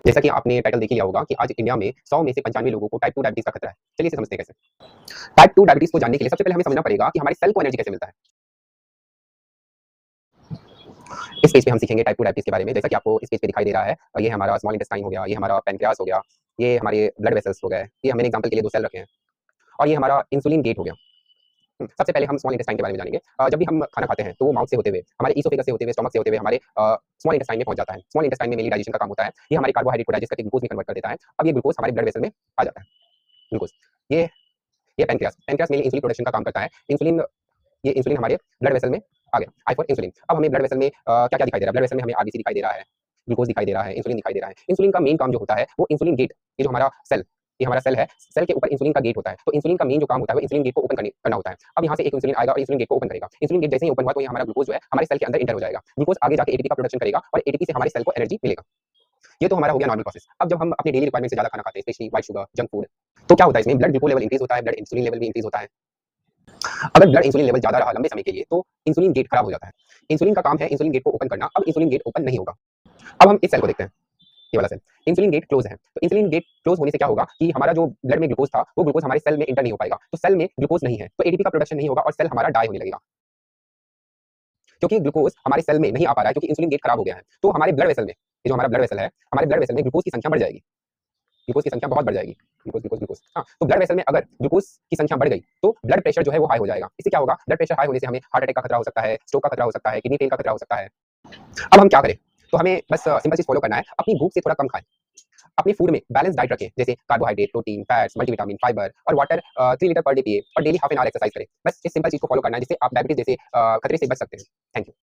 जैसा कि आपने टाइटल देख ही लिया होगा कि आज इंडिया में 100 में से 95 लोगों को टाइप 2 डायबिटीज का खतरा है। चलिए इसे समझते हैं कैसे। टाइप 2 डायबिटीज को जानने के लिए सबसे पहले हमें समझना पड़ेगा कि हमारे सेल को एनर्जी कैसे मिलता है। इस पेज पे हम सीखेंगे टाइप 2 डायबिटीज के बारे में। जैसा कि आपको इस पेज पे दिखाई दे रहा है, ये हमारा स्मॉल इंटेस्टाइन हो गया, ये हमारा पैनक्रियास हो गया, ये हमारे ब्लड वेसल्स हो गए। ये हमने एग्जांपल के लिए 2 सेल रखे हैं और ये हमारा इंसुलिन गेट हो गया। सबसे पहले हम स्मॉल इंटेस्टाइन के बारे में जानेंगे। जब भी हम खाना खाते हैं तो वो माउथ से होते हुए, हमारे ईसोफेगस से होते हुए, स्टमक से होते हुए हमारे स्मॉल इंटेस्टाइन में पहुंच जाता है। स्मॉल इंटेस्टाइन में मेनली डाइजेशन का काम होता है। ये हमारे कार्बोहाइड्रेट को डाइजेस्ट करके ग्लूकोज में कन्वर्ट कर देता है। अब ये ग्लूकोज हमारे ब्लड वेसल में आ जाता है। ग्लूकोज ये ये pancreas pancreas mainly insulin production का काम करता है। इंसुलिन हमारे ब्लड वेसल में आ गया। I for insulin. अब हमें ब्लड वेसल में क्या क्या दिखाई दे रहा है? ब्लड वेसल में हमें आरबीसी दिखाई दे रहा है, ग्लूकोज दिखाई दे रहा है, इंसुलिन दिखाई दे रहा है। इंसुलिन का मेन काम जो होता है वो इंसुलिन गेट, ये जो हमारा सेल, ये हमारा सेल है, सेल के ऊपर इंसुलिन का गेट होता है। तो इंसुलिन का मेन जो काम होता है वो इंसुलिन गेट को ओपन करना होता है। अब यहाँ से एक इंसुलिन आएगा और इंसुलिन गेट को ओपन करेगा। इंसुलिन गेट जैसे ही ओपन हुआ तो ये हमारा ग्लूकोज जो है हमारे सेल के अंदर इंटर हो जाएगा। ग्लूकोज आगे जाके एटीपी का प्रोडक्शन करेगा और एटीपी से हमारे सेल को एनर्जी मिलेगा। ये तो हमारा हो गया नॉर्मल प्रोसेस। अब जब हम अपने डेली रिक्वायरमेंट से ज्यादा खाना खाते हैं, specially white sugar, junk food, तो क्या होता है इसमें? ब्लड ग्लूकोज लेवल इंक्रीज होता है, ब्लड इंसुलिन लेवल भी इंक्रीज होता है। अगर ब्लड इंसुलिन लेवल ज्यादा रहा लंबे समय के लिए तो इंसुलिन गेट खराब हो जाता है। इंसुलिन का काम है इंसुलिन गेट को ओपन करना। अब इंसुलिन गेट ओपन नहीं होगा। अब हम इस सेल को देखते हैं, ये वाला सेल। इंसुलिन गेट क्लोज है, तो इंसुलिन गेट क्लोज होने से क्या होगा कि हमारा जो ब्लड में ग्लूकोज था वो ग्लूकोज हमारे सेल में इंटर नहीं हो पाएगा। तो सेल में ग्लूकोज नहीं है तो एटीपी का प्रोडक्शन नहीं होगा और सेल हमारा डाई होने लगेगा, क्योंकि ग्लूकोज हमारे सेल में नहीं आ पा रहा है, क्योंकि इंसुलिन गेट खराब हो गया है। तो हमारे ब्लड वेसल में, ये जो हमारा ब्लड वेसल है, हमारे ब्लड वेसल में ग्लूकोज की संख्या बढ़ जाएगी, ग्लूकोज की संख्या बहुत बढ़ जाएगी। ग्लूकोज ग्लूकोज ग्लूकोज हाँ, तो ब्लड वेसल में अगर ग्लूकोज की संख्या बढ़ गई तो ब्लड प्रेशर जो है वो हाई हो जाएगा। इससे क्या होगा? ब्लड प्रेशर हाई होने से हमें हार्ट अटैक का खतरा हो सकता है, स्ट्रोक का खतरा हो सकता है, किडनी फेल का खतरा हो सकता है। अब हम क्या करें? तो हमें बस सिंपल चीज फॉलो करना है, अपनी भूख से थोड़ा कम खाएं, अपने फूड में बैलेंस डाइट रखें, जैसे carbohydrate, protein, fats, multivitamin, fibre और वाटर 3 लीटर पर डे पिए और daily half an hour exercise करें। बस इस सिंपल चीज को फॉलो करना है जिससे आप डायबिटीज जैसे खतरे से बच सकते हैं। Thank you.